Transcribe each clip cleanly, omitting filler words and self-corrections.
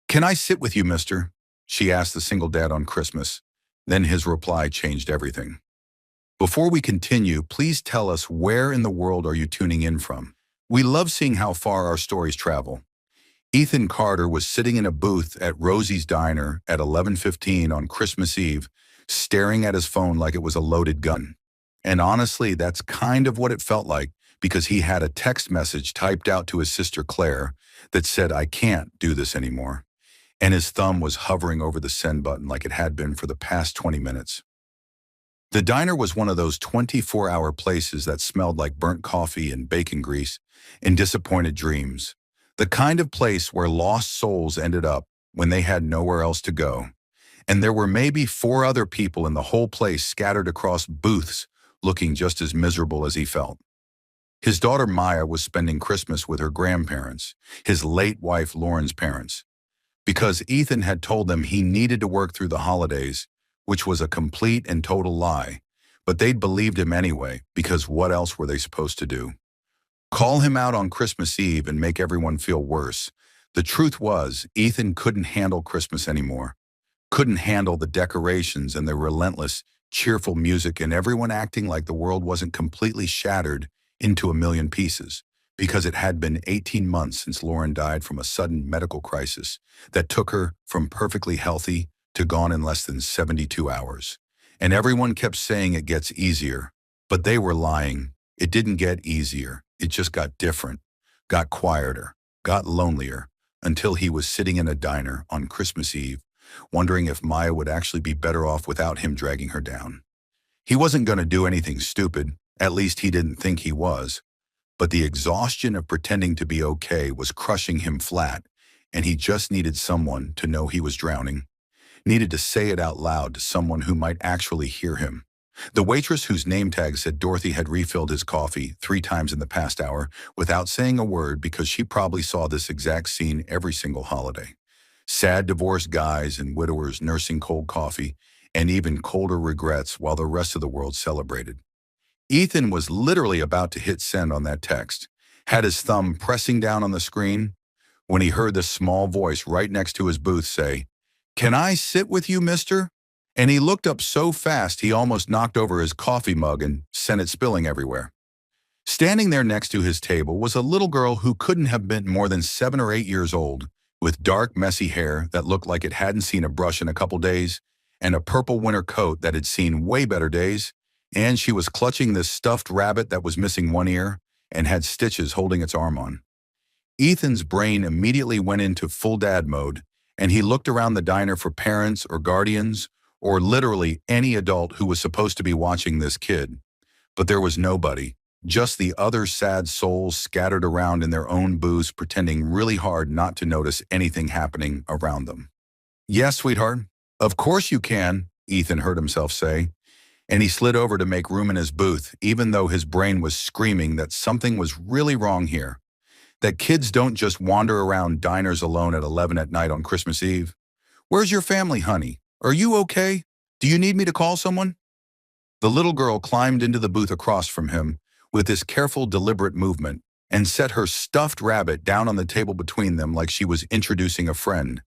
"Can I sit with you, mister?" she asked the single dad on Christmas. Then his reply changed everything. Before we continue, please tell us, where in the world are you tuning in from? We love seeing how far our stories travel. Ethan Carter was sitting in a booth at Rosie's Diner at 11:15 on Christmas Eve, staring at his phone like it was a loaded gun. And honestly, that's kind of what it felt like, because he had a text message typed out to his sister Claire that said, "I can't do this anymore." And his thumb was hovering over the send button like it had been for the past 20 minutes. The diner was one of those 24-hour places that smelled like burnt coffee and bacon grease and disappointed dreams. The kind of place where lost souls ended up when they had nowhere else to go. And there were maybe 4 other people in the whole place scattered across booths, looking just as miserable as he felt. His daughter Maya was spending Christmas with her grandparents, his late wife Lauren's parents, because Ethan had told them he needed to work through the holidays, which was a complete and total lie, but they'd believed him anyway, because what else were they supposed to do? Call him out on Christmas Eve and make everyone feel worse. The truth was, Ethan couldn't handle Christmas anymore. Couldn't handle the decorations and the relentless, cheerful music and everyone acting like the world wasn't completely shattered into a million pieces, because it had been 18 months since Lauren died from a sudden medical crisis that took her from perfectly healthy to gone in less than 72 hours. And everyone kept saying it gets easier, but they were lying. It didn't get easier. It just got different, got quieter, got lonelier, until he was sitting in a diner on Christmas Eve, wondering if Maya would actually be better off without him dragging her down. He wasn't going to do anything stupid, at least he didn't think he was, but the exhaustion of pretending to be okay was crushing him flat, and he just needed someone to know he was drowning. Needed to say it out loud to someone who might actually hear him. The waitress whose name tag said Dorothy had refilled his coffee 3 times in the past hour without saying a word, because she probably saw this exact scene every single holiday. Sad divorced guys and widowers nursing cold coffee, and even colder regrets while the rest of the world celebrated. Ethan was literally about to hit send on that text, had his thumb pressing down on the screen, when he heard the small voice right next to his booth say, "Can I sit with you, mister?" And he looked up so fast he almost knocked over his coffee mug and sent it spilling everywhere. Standing there next to his table was a little girl who couldn't have been more than 7 or 8 years old, with dark, messy hair that looked like it hadn't seen a brush in a couple days, and a purple winter coat that had seen way better days, and she was clutching this stuffed rabbit that was missing one ear and had stitches holding its arm on. Ethan's brain immediately went into full dad mode, and he looked around the diner for parents or guardians, or literally any adult who was supposed to be watching this kid. But there was nobody, just the other sad souls scattered around in their own booths, pretending really hard not to notice anything happening around them. "Yes, sweetheart. Of course you can," Ethan heard himself say, and he slid over to make room in his booth, even though his brain was screaming that something was really wrong here. That kids don't just wander around diners alone at 11 at night on Christmas Eve. "Where's your family, honey? Are you okay? Do you need me to call someone?" The little girl climbed into the booth across from him with this careful, deliberate movement, and set her stuffed rabbit down on the table between them like she was introducing a friend.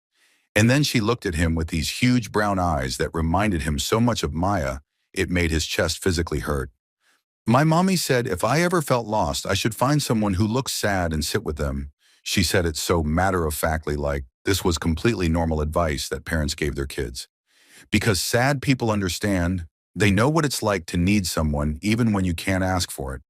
And then she looked at him with these huge brown eyes that reminded him so much of Maya, it made his chest physically hurt. "My mommy said if I ever felt lost, I should find someone who looks sad and sit with them." She said it so matter-of-factly, like this was completely normal advice that parents gave their kids. Because sad people understand, they know what it's like to need someone even when you can't ask for it.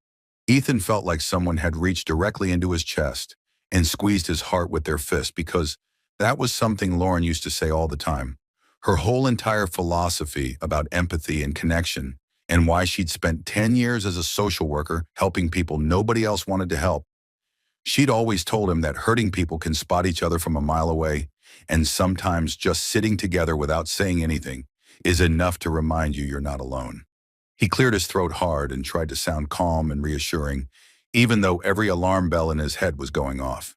Ethan felt like someone had reached directly into his chest and squeezed his heart with their fist, because that was something Lauren used to say all the time. Her whole entire philosophy about empathy and connection, and why she'd spent 10 years as a social worker helping people nobody else wanted to help. She'd always told him that hurting people can spot each other from a mile away, and sometimes just sitting together without saying anything is enough to remind you you're not alone. He cleared his throat hard and tried to sound calm and reassuring, even though every alarm bell in his head was going off.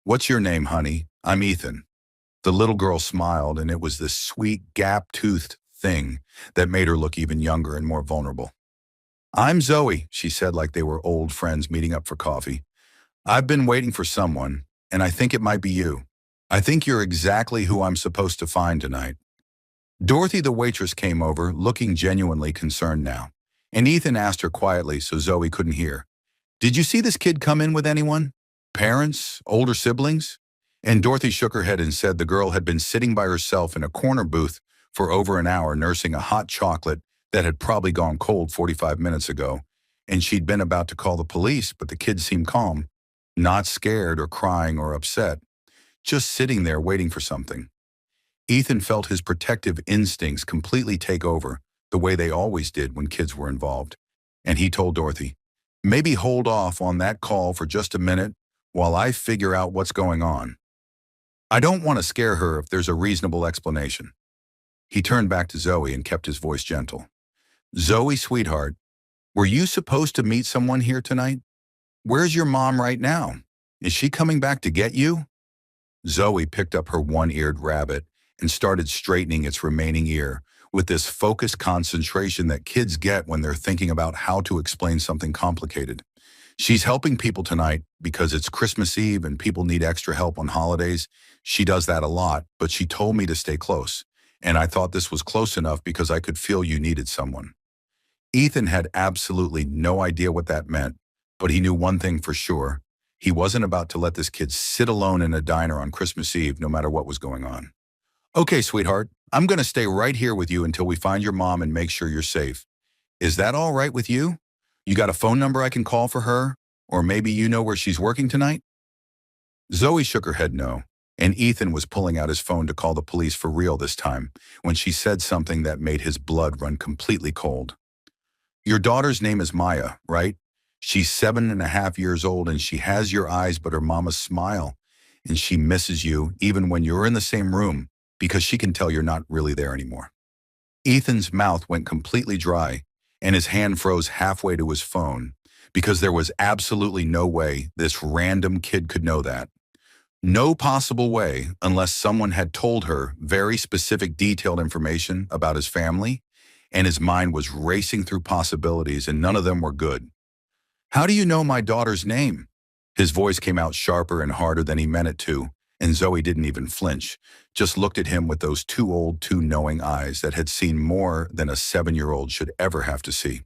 "What's your name, honey? I'm Ethan." The little girl smiled, and it was this sweet, gap-toothed thing that made her look even younger and more vulnerable. "I'm Zoe," she said like they were old friends meeting up for coffee. "I've been waiting for someone, and I think it might be you." I think you're exactly who I'm supposed to find tonight. Dorothy the waitress came over, looking genuinely concerned now. And Ethan asked her quietly so Zoe couldn't hear. Did you see this kid come in with anyone? Parents? Older siblings? And Dorothy shook her head and said the girl had been sitting by herself in a corner booth for over an hour nursing a hot chocolate that had probably gone cold 45 minutes ago. And she'd been about to call the police, but the kid seemed calm, not scared or crying or upset, just sitting there waiting for something. Ethan felt his protective instincts completely take over, the way they always did when kids were involved. And he told Dorothy, maybe hold off on that call for just a minute while I figure out what's going on. I don't want to scare her if there's a reasonable explanation. He turned back to Zoe and kept his voice gentle. Zoe, sweetheart, were you supposed to meet someone here tonight? Where's your mom right now? Is she coming back to get you? Zoe picked up her one-eared rabbit and started straightening its remaining ear with this focused concentration that kids get when they're thinking about how to explain something complicated. She's helping people tonight because it's Christmas Eve and people need extra help on holidays. She does that a lot, but she told me to stay close. And I thought this was close enough because I could feel you needed someone. Ethan had absolutely no idea what that meant, but he knew one thing for sure. He wasn't about to let this kid sit alone in a diner on Christmas Eve no matter what was going on. Okay, sweetheart, I'm going to stay right here with you until we find your mom and make sure you're safe. Is that all right with you? You got a phone number I can call for her? Or maybe you know where she's working tonight? Zoe shook her head no, and Ethan was pulling out his phone to call the police for real this time when she said something that made his blood run completely cold. Your daughter's name is Maya, right? She's 7.5 years old and she has your eyes but her mama's smile. And she misses you even when you're in the same room because she can tell you're not really there anymore. Ethan's mouth went completely dry and his hand froze halfway to his phone because there was absolutely no way this random kid could know that. No possible way unless someone had told her very specific detailed information about his family, and his mind was racing through possibilities and none of them were good. How do you know my daughter's name? His voice came out sharper and harder than he meant it to, and Zoe didn't even flinch, just looked at him with those too old, too knowing eyes that had seen more than a 7-year-old should ever have to see.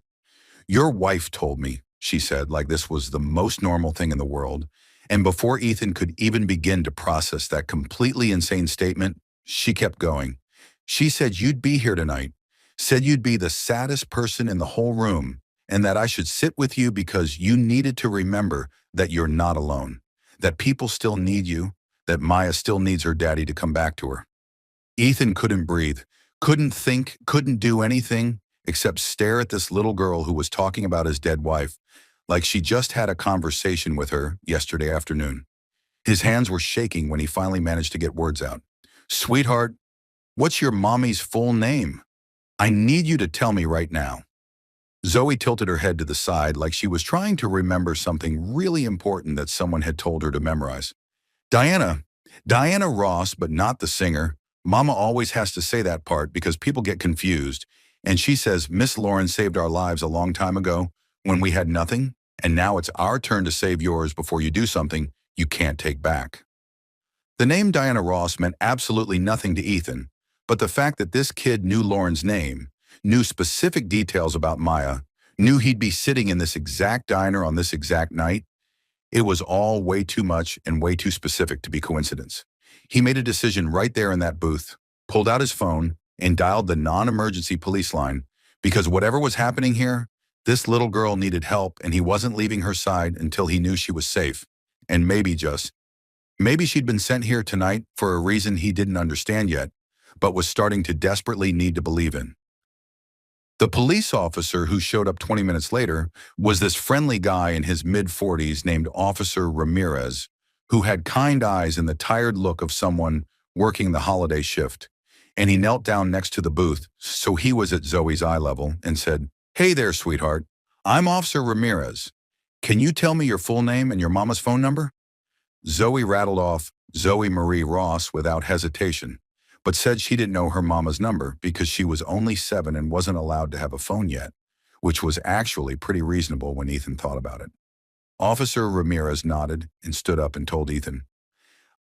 Your wife told me, she said, like this was the most normal thing in the world, and before Ethan could even begin to process that completely insane statement, she kept going. She said you'd be here tonight, said you'd be the saddest person in the whole room, and that I should sit with you because you needed to remember that you're not alone, that people still need you, that Maya still needs her daddy to come back to her. Ethan couldn't breathe, couldn't think, couldn't do anything except stare at this little girl who was talking about his dead wife like she just had a conversation with her yesterday afternoon. His hands were shaking when he finally managed to get words out. Sweetheart, what's your mommy's full name? I need you to tell me right now. Zoe tilted her head to the side like she was trying to remember something really important that someone had told her to memorize. Diana Ross, but not the singer. Mama always has to say that part because people get confused. And she says Miss Lauren saved our lives a long time ago when we had nothing, and now it's our turn to save yours before you do something you can't take back. The name Diana Ross meant absolutely nothing to Ethan, but the fact that this kid knew Lauren's name, knew specific details about Maya, knew he'd be sitting in this exact diner on this exact night, it was all way too much and way too specific to be coincidence. He made a decision right there in that booth, pulled out his phone, and dialed the non-emergency police line because whatever was happening here, this little girl needed help and he wasn't leaving her side until he knew she was safe. And maybe she'd been sent here tonight for a reason he didn't understand yet, but was starting to desperately need to believe in. The police officer who showed up 20 minutes later was this friendly guy in his mid-40s named Officer Ramirez, who had kind eyes and the tired look of someone working the holiday shift. And he knelt down next to the booth, so he was at Zoe's eye level, and said, Hey there, sweetheart. I'm Officer Ramirez. Can you tell me your full name and your mama's phone number? Zoe rattled off Zoe Marie Ross without hesitation, but said she didn't know her mama's number because she was only 7 and wasn't allowed to have a phone yet, which was actually pretty reasonable when Ethan thought about it. Officer Ramirez nodded and stood up and told Ethan,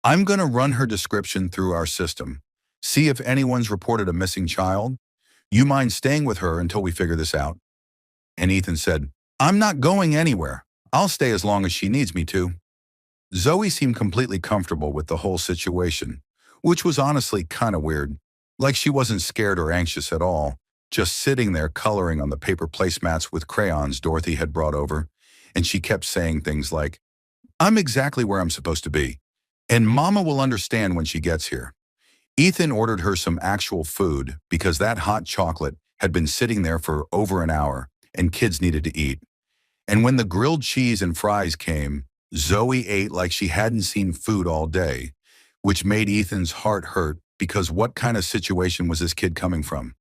I'm going to run her description through our system. See if anyone's reported a missing child. You mind staying with her until we figure this out?" And Ethan said, "I'm not going anywhere. I'll stay as long as she needs me to." Zoe seemed completely comfortable with the whole situation, which was honestly kind of weird. Like she wasn't scared or anxious at all, just sitting there coloring on the paper placemats with crayons Dorothy had brought over, and she kept saying things like, "I'm exactly where I'm supposed to be, and Mama will understand when she gets here." Ethan ordered her some actual food because that hot chocolate had been sitting there for over an hour, and kids needed to eat. And when the grilled cheese and fries came, Zoe ate like she hadn't seen food all day, which made Ethan's heart hurt because what kind of situation was this kid coming from?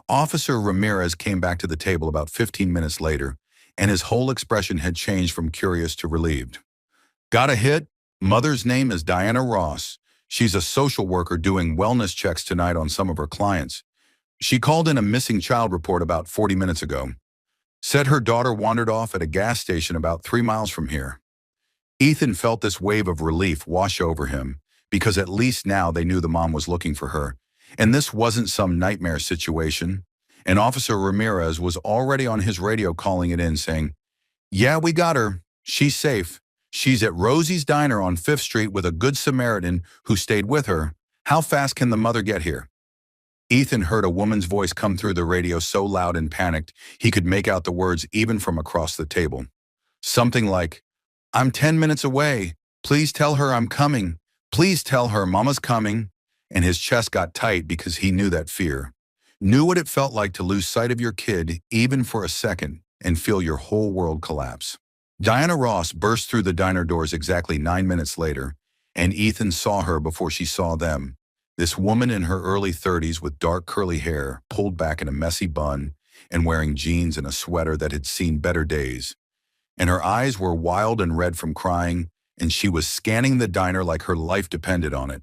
Officer Ramirez came back to the table about 15 minutes later, and his whole expression had changed from curious to relieved. "Got a hit? Mother's name is Diana Ross. She's a social worker doing wellness checks tonight on some of her clients. She called in a missing child report about 40 minutes ago. Said her daughter wandered off at a gas station about 3 miles from here." Ethan felt this wave of relief wash over him because at least now they knew the mom was looking for her. And this wasn't some nightmare situation. And Officer Ramirez was already on his radio calling it in saying, "Yeah, we got her. She's safe. She's at Rosie's Diner on 5th Street with a good Samaritan who stayed with her. How fast can the mother get here?" Ethan heard a woman's voice come through the radio so loud and panicked he could make out the words even from across the table. Something like, "I'm 10 minutes away. Please tell her I'm coming. Please tell her Mama's coming." And his chest got tight because he knew that fear. Knew what it felt like to lose sight of your kid even for a second and feel your whole world collapse. Diana Ross burst through the diner doors exactly 9 minutes later, and Ethan saw her before she saw them. This woman in her early 30s with dark curly hair, pulled back in a messy bun, and wearing jeans and a sweater that had seen better days. And her eyes were wild and red from crying, and she was scanning the diner like her life depended on it.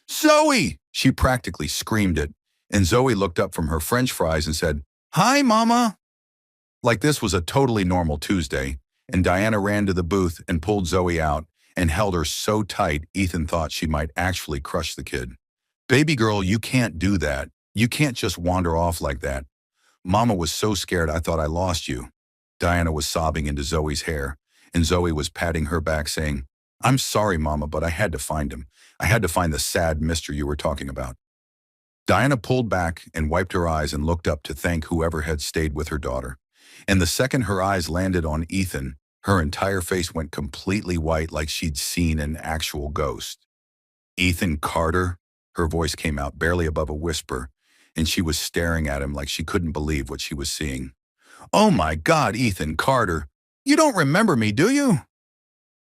"Zoe!" She practically screamed it, and Zoe looked up from her French fries and said, "Hi, Mama!" Like this was a totally normal Tuesday, and Diana ran to the booth and pulled Zoe out and held her so tight Ethan thought she might actually crush the kid. "Baby girl, you can't do that. You can't just wander off like that. Mama was so scared I thought I lost you." Diana was sobbing into Zoe's hair, and Zoe was patting her back saying, "I'm sorry, Mama, but I had to find him. I had to find the sad mister you were talking about." Diana pulled back and wiped her eyes and looked up to thank whoever had stayed with her daughter. And the second her eyes landed on Ethan, her entire face went completely white like she'd seen an actual ghost. "Ethan Carter?" Her voice came out barely above a whisper, and she was staring at him like she couldn't believe what she was seeing. "Oh my God, Ethan Carter! You don't remember me, do you?"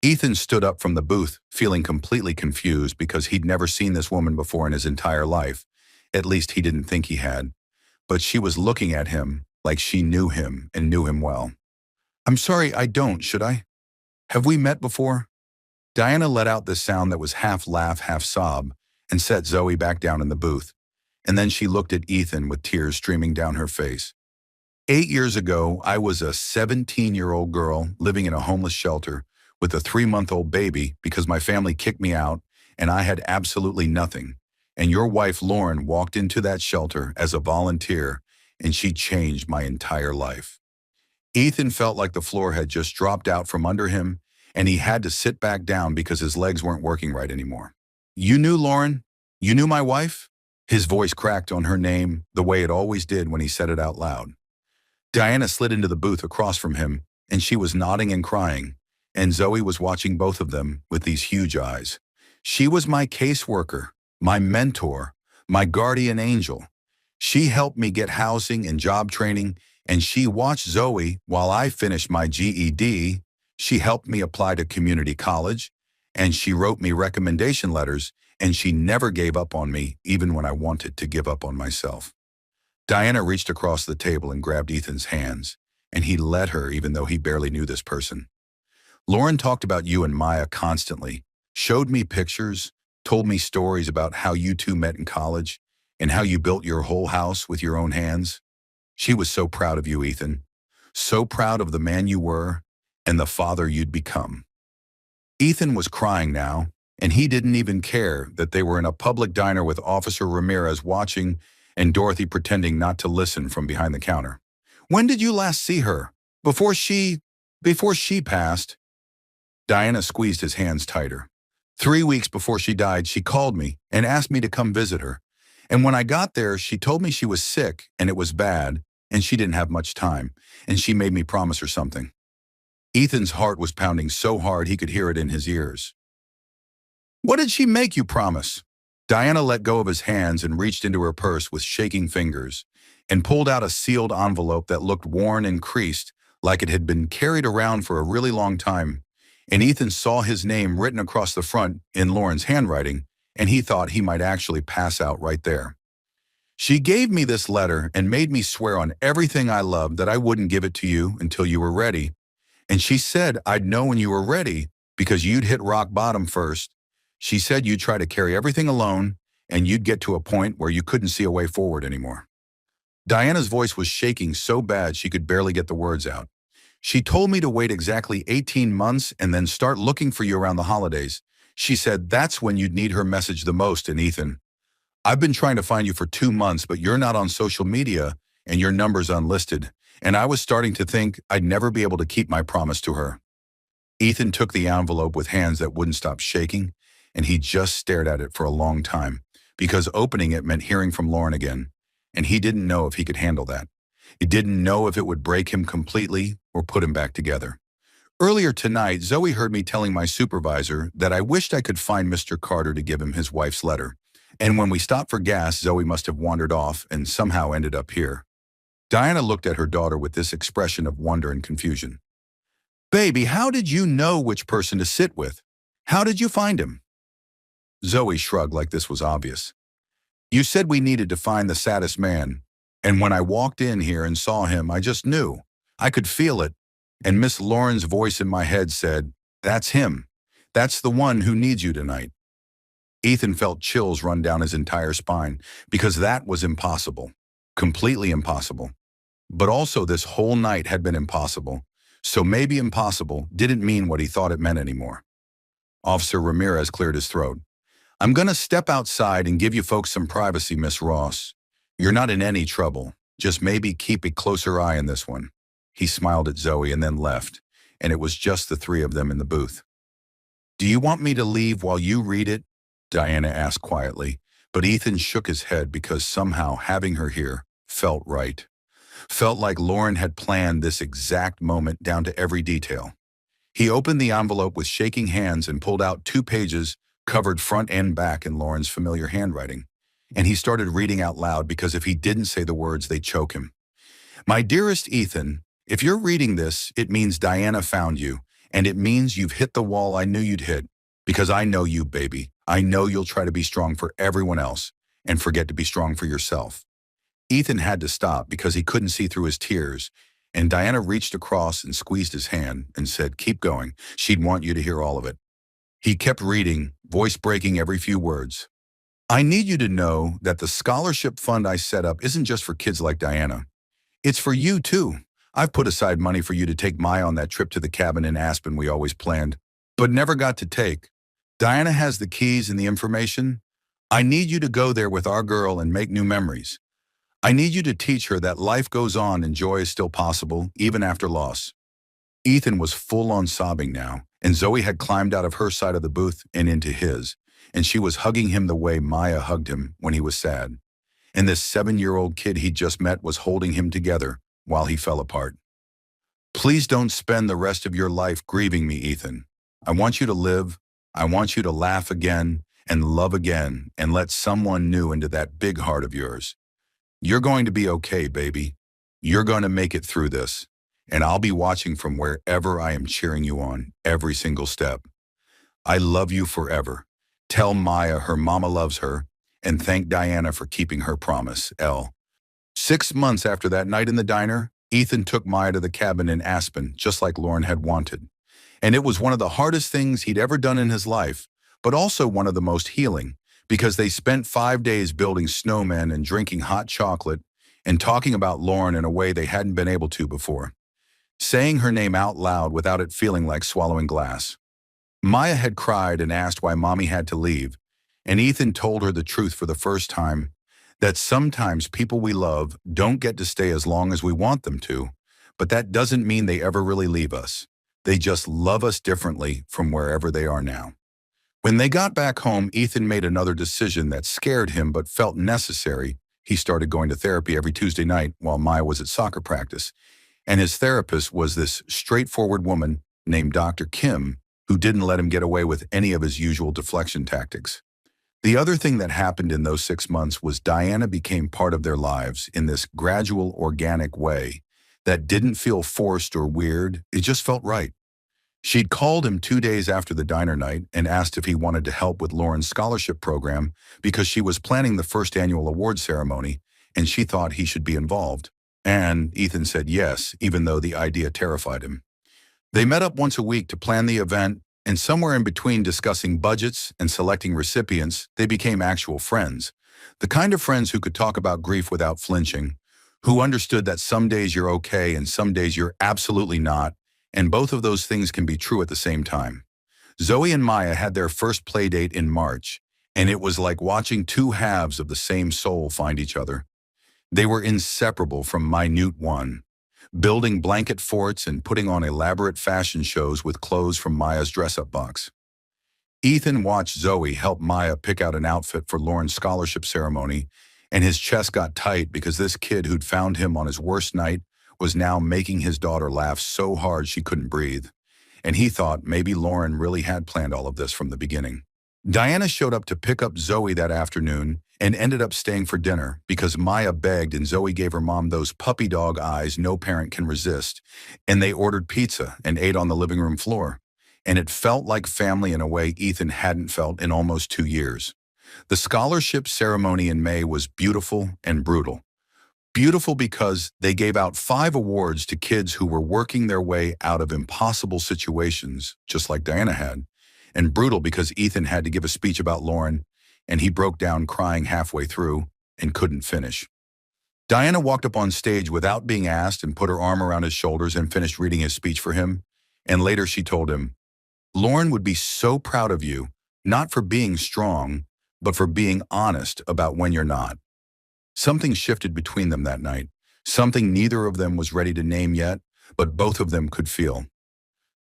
Ethan stood up from the booth, feeling completely confused because he'd never seen this woman before in his entire life. At least he didn't think he had. But she was looking at him like she knew him and knew him well. "I'm sorry, I don't, should I? Have we met before?" Diana let out this sound that was half laugh, half sob, and set Zoe back down in the booth. And then she looked at Ethan with tears streaming down her face. 8 years ago, I was a 17-year-old girl living in a homeless shelter with a 3-month-old baby because my family kicked me out and I had absolutely nothing. And your wife, Lauren, walked into that shelter as a volunteer and she changed my entire life. Ethan felt like the floor had just dropped out from under him and he had to sit back down because his legs weren't working right anymore. "You knew Lauren? You knew my wife?" His voice cracked on her name the way it always did when he said it out loud. Diana slid into the booth across from him, and she was nodding and crying, and Zoe was watching both of them with these huge eyes. "She was my caseworker, my mentor, my guardian angel. She helped me get housing and job training, and she watched Zoe while I finished my GED. She helped me apply to community college, and she wrote me recommendation letters, and she never gave up on me even when I wanted to give up on myself." Diana reached across the table and grabbed Ethan's hands, and he led her even though he barely knew this person. "Lauren talked about you and Maya constantly, showed me pictures, told me stories about how you two met in college and how you built your whole house with your own hands. She was so proud of you, Ethan. So proud of the man you were and the father you'd become." Ethan was crying now, and he didn't even care that they were in a public diner with Officer Ramirez watching and Dorothy pretending not to listen from behind the counter. When did you last see her? Before she... before she passed? Diana squeezed his hands tighter. 3 weeks before she died, she called me and asked me to come visit her. And when I got there, she told me she was sick and it was bad, and she didn't have much time, and she made me promise her something. Ethan's heart was pounding so hard he could hear it in his ears. What did she make you promise? Diana let go of his hands and reached into her purse with shaking fingers and pulled out a sealed envelope that looked worn and creased, like it had been carried around for a really long time. And Ethan saw his name written across the front in Lauren's handwriting, and he thought he might actually pass out right there. She gave me this letter and made me swear on everything I loved that I wouldn't give it to you until you were ready. And she said I'd know when you were ready because you'd hit rock bottom first. She said you'd try to carry everything alone and you'd get to a point where you couldn't see a way forward anymore. Diana's voice was shaking so bad she could barely get the words out. She told me to wait exactly 18 months and then start looking for you around the holidays. She said that's when you'd need her message the most. And Ethan, I've been trying to find you for 2 months, but you're not on social media and your number's unlisted. And I was starting to think I'd never be able to keep my promise to her. Ethan took the envelope with hands that wouldn't stop shaking, and he just stared at it for a long time, because opening it meant hearing from Lauren again, and he didn't know if he could handle that. He didn't know if it would break him completely or put him back together. Earlier tonight, Zoe heard me telling my supervisor that I wished I could find Mr. Carter to give him his wife's letter. And when we stopped for gas, Zoe must have wandered off and somehow ended up here. Diana looked at her daughter with this expression of wonder and confusion. Baby, how did you know which person to sit with? How did you find him? Zoe shrugged like this was obvious. You said we needed to find the saddest man, and when I walked in here and saw him, I just knew. I could feel it, and Miss Lauren's voice in my head said, that's him. That's the one who needs you tonight. Ethan felt chills run down his entire spine, because that was impossible. Completely impossible. But also this whole night had been impossible, so maybe impossible didn't mean what he thought it meant anymore. Officer Ramirez cleared his throat. I'm gonna step outside and give you folks some privacy, Miss Ross. You're not in any trouble. Just maybe keep a closer eye on this one. He smiled at Zoe and then left, and it was just the three of them in the booth. Do you want me to leave while you read it? Diana asked quietly, but Ethan shook his head because somehow having her here felt right. Felt like Lauren had planned this exact moment down to every detail. He opened the envelope with shaking hands and pulled out 2 pages covered front and back in Lauren's familiar handwriting. And he started reading out loud because if he didn't say the words, they'd choke him. My dearest Ethan, if you're reading this, it means Diana found you, and it means you've hit the wall I knew you'd hit, because I know you, baby. I know you'll try to be strong for everyone else and forget to be strong for yourself. Ethan had to stop because he couldn't see through his tears, and Diana reached across and squeezed his hand and said, keep going. She'd want you to hear all of it. He kept reading, voice breaking every few words. I need you to know that the scholarship fund I set up isn't just for kids like Diana. It's for you, too. I've put aside money for you to take Maya on that trip to the cabin in Aspen we always planned, but never got to take. Diana has the keys and the information. I need you to go there with our girl and make new memories. I need you to teach her that life goes on and joy is still possible, even after loss. Ethan was full on sobbing now, and Zoe had climbed out of her side of the booth and into his, and she was hugging him the way Maya hugged him when he was sad. And this 7-year-old kid he'd just met was holding him together while he fell apart. Please don't spend the rest of your life grieving me, Ethan. I want you to live. I want you to laugh again and love again and let someone new into that big heart of yours. You're going to be okay, baby. You're going to make it through this. And I'll be watching from wherever I am, cheering you on every single step. I love you forever. Tell Maya her mama loves her, and thank Diana for keeping her promise, L. 6 months after that night in the diner, Ethan took Maya to the cabin in Aspen, just like Lauren had wanted. And it was one of the hardest things he'd ever done in his life, but also one of the most healing, because they spent 5 days building snowmen and drinking hot chocolate and talking about Lauren in a way they hadn't been able to before. Saying her name out loud without it feeling like swallowing glass. Maya had cried and asked why mommy had to leave, and Ethan told her the truth for the first time, that sometimes people we love don't get to stay as long as we want them to, but that doesn't mean they ever really leave us. They just love us differently from wherever they are now. When they got back home, Ethan made another decision that scared him but felt necessary. He started going to therapy every Tuesday night while Maya was at soccer practice, and his therapist was this straightforward woman named Dr. Kim, who didn't let him get away with any of his usual deflection tactics. The other thing that happened in those 6 months was Diana became part of their lives in this gradual, organic way that didn't feel forced or weird. It just felt right. She'd called him 2 days after the diner night and asked if he wanted to help with Lauren's scholarship program because she was planning the first annual award ceremony and she thought he should be involved. And Ethan said yes, even though the idea terrified him. They met up once a week to plan the event, and somewhere in between discussing budgets and selecting recipients, they became actual friends. The kind of friends who could talk about grief without flinching, who understood that some days you're okay and some days you're absolutely not, and both of those things can be true at the same time. Zoe and Maya had their first play date in March, and it was like watching two halves of the same soul find each other. They were inseparable from minute one, building blanket forts and putting on elaborate fashion shows with clothes from Maya's dress-up box. Ethan watched Zoe help Maya pick out an outfit for Lauren's scholarship ceremony, and his chest got tight because this kid who'd found him on his worst night was now making his daughter laugh so hard she couldn't breathe. And he thought maybe Lauren really had planned all of this from the beginning. Diana showed up to pick up Zoe that afternoon and ended up staying for dinner because Maya begged and Zoe gave her mom those puppy dog eyes no parent can resist, and they ordered pizza and ate on the living room floor. And it felt like family in a way Ethan hadn't felt in almost 2 years. The scholarship ceremony in May was beautiful and brutal. Beautiful because they gave out 5 awards to kids who were working their way out of impossible situations, just like Diana had. And brutal because Ethan had to give a speech about Lauren, and he broke down crying halfway through and couldn't finish. Diana walked up on stage without being asked and put her arm around his shoulders and finished reading his speech for him. And later she told him, "Lauren would be so proud of you, not for being strong, but for being honest about when you're not." Something shifted between them that night, something neither of them was ready to name yet, but both of them could feel.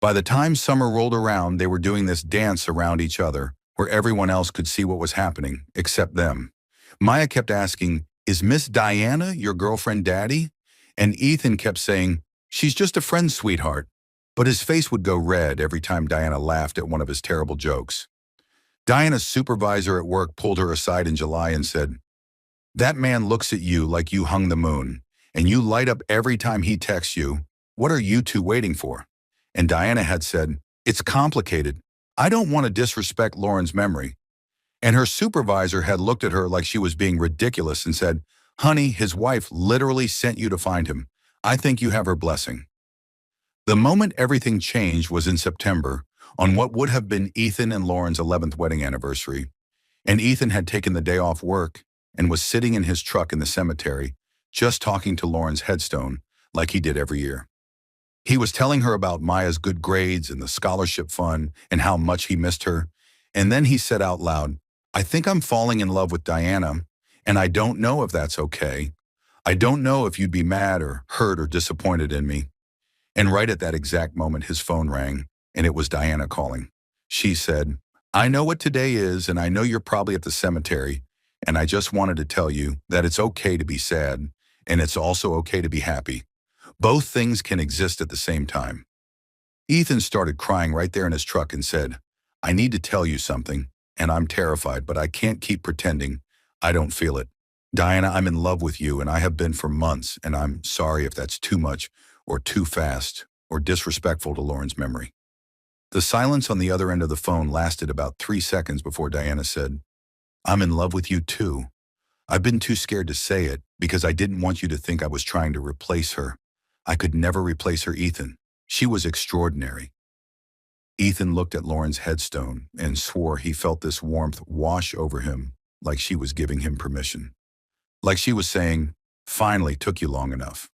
By the time summer rolled around, they were doing this dance around each other, where everyone else could see what was happening, except them. Maya kept asking, "Is Miss Diana your girlfriend daddy?" And Ethan kept saying, "She's just a friend, sweetheart." But his face would go red every time Diana laughed at one of his terrible jokes. Diana's supervisor at work pulled her aside in July and said, "That man looks at you like you hung the moon, and you light up every time he texts you. What are you two waiting for?" And Diana had said, "It's complicated. I don't want to disrespect Lauren's memory." And her supervisor had looked at her like she was being ridiculous and said, "Honey, his wife literally sent you to find him. I think you have her blessing." The moment everything changed was in September, on what would have been Ethan and Lauren's 11th wedding anniversary. And Ethan had taken the day off work and was sitting in his truck in the cemetery, just talking to Lauren's headstone like he did every year. He was telling her about Maya's good grades and the scholarship fund and how much he missed her. And then he said out loud, "I think I'm falling in love with Diana, and I don't know if that's okay. I don't know if you'd be mad or hurt or disappointed in me." And right at that exact moment, his phone rang, and it was Diana calling. She said, "I know what today is, and I know you're probably at the cemetery, and I just wanted to tell you that it's okay to be sad, and it's also okay to be happy. Both things can exist at the same time." Ethan started crying right there in his truck and said, "I need to tell you something, and I'm terrified, but I can't keep pretending I don't feel it. Diana, I'm in love with you, and I have been for months, and I'm sorry if that's too much or too fast or disrespectful to Lauren's memory." The silence on the other end of the phone lasted about 3 seconds before Diana said, "I'm in love with you too. I've been too scared to say it because I didn't want you to think I was trying to replace her. I could never replace her, Ethan. She was extraordinary." Ethan looked at Lauren's headstone and swore he felt this warmth wash over him like she was giving him permission. Like she was saying, "Finally took you long enough."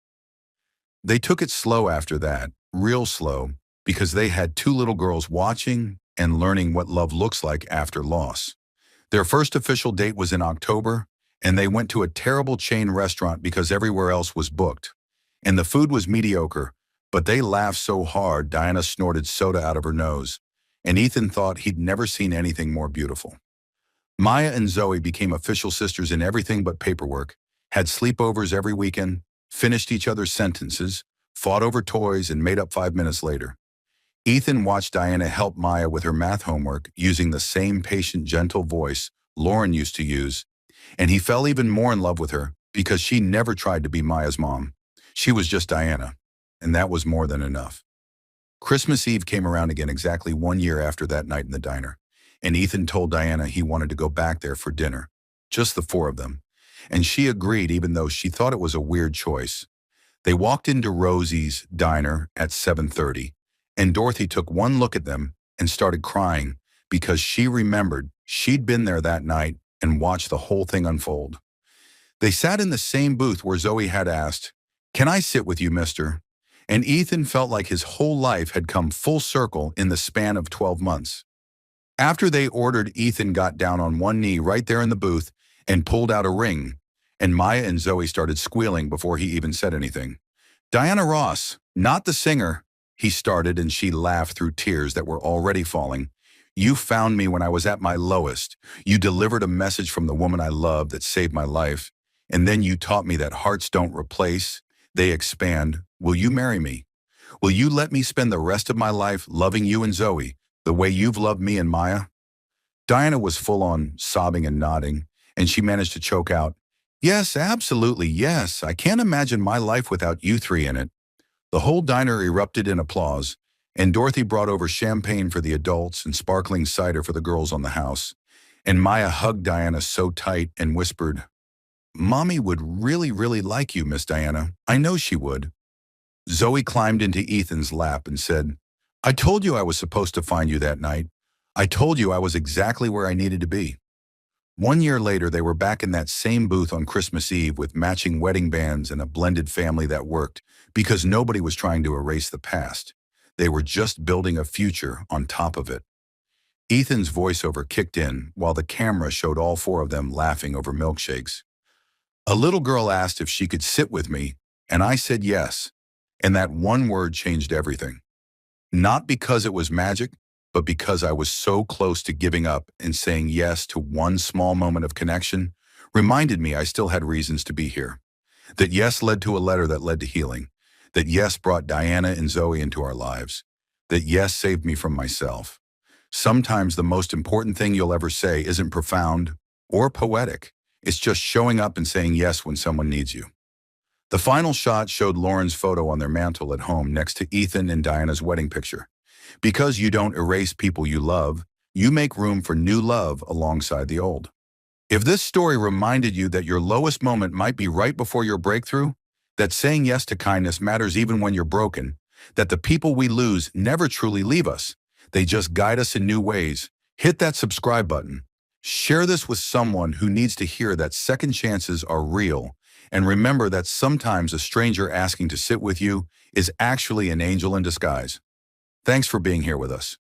They took it slow after that, real slow, because they had 2 little girls watching and learning what love looks like after loss. Their first official date was in October, and they went to a terrible chain restaurant because everywhere else was booked. And the food was mediocre, but they laughed so hard Diana snorted soda out of her nose, and Ethan thought he'd never seen anything more beautiful. Maya and Zoe became official sisters in everything but paperwork, had sleepovers every weekend, finished each other's sentences, fought over toys, and made up 5 minutes later. Ethan watched Diana help Maya with her math homework using the same patient, gentle voice Lauren used to use, and he fell even more in love with her because she never tried to be Maya's mom. She was just Diana, and that was more than enough. Christmas Eve came around again exactly 1 year after that night in the diner, and Ethan told Diana he wanted to go back there for dinner, just the four of them, and she agreed even though she thought it was a weird choice. They walked into Rosie's diner at 7:30, and Dorothy took one look at them and started crying because she remembered she'd been there that night and watched the whole thing unfold. They sat in the same booth where Zoe had asked, "Can I sit with you, mister?" And Ethan felt like his whole life had come full circle in the span of 12 months. After they ordered, Ethan got down on one knee right there in the booth and pulled out a ring, and Maya and Zoe started squealing before he even said anything. "Diana Ross, not the singer," he started, and she laughed through tears that were already falling. "You found me when I was at my lowest. You delivered a message from the woman I loved that saved my life. And then you taught me that hearts don't replace, they expand. Will you marry me? Will you let me spend the rest of my life loving you and Zoe the way you've loved me and Maya?" Diana was full on sobbing and nodding, and she managed to choke out, "Yes, absolutely, yes. I can't imagine my life without you three in it." The whole diner erupted in applause, and Dorothy brought over champagne for the adults and sparkling cider for the girls on the house. And Maya hugged Diana so tight and whispered, "Mommy would really, really like you, Miss Diana. I know she would." Zoe climbed into Ethan's lap and said, "I told you I was supposed to find you that night. I told you I was exactly where I needed to be." 1 year later, they were back in that same booth on Christmas Eve with matching wedding bands and a blended family that worked because nobody was trying to erase the past. They were just building a future on top of it. Ethan's voiceover kicked in while the camera showed all four of them laughing over milkshakes. "A little girl asked if she could sit with me, and I said yes. And that one word changed everything. Not because it was magic, but because I was so close to giving up and saying yes to one small moment of connection, reminded me I still had reasons to be here. That yes led to a letter that led to healing. That yes brought Diana and Zoe into our lives. That yes saved me from myself. Sometimes the most important thing you'll ever say isn't profound or poetic. It's just showing up and saying yes when someone needs you." The final shot showed Lauren's photo on their mantle at home next to Ethan and Diana's wedding picture. Because you don't erase people you love, you make room for new love alongside the old. If this story reminded you that your lowest moment might be right before your breakthrough, that saying yes to kindness matters even when you're broken, that the people we lose never truly leave us, they just guide us in new ways, hit that subscribe button. Share this with someone who needs to hear that second chances are real, and remember that sometimes a stranger asking to sit with you is actually an angel in disguise. Thanks for being here with us.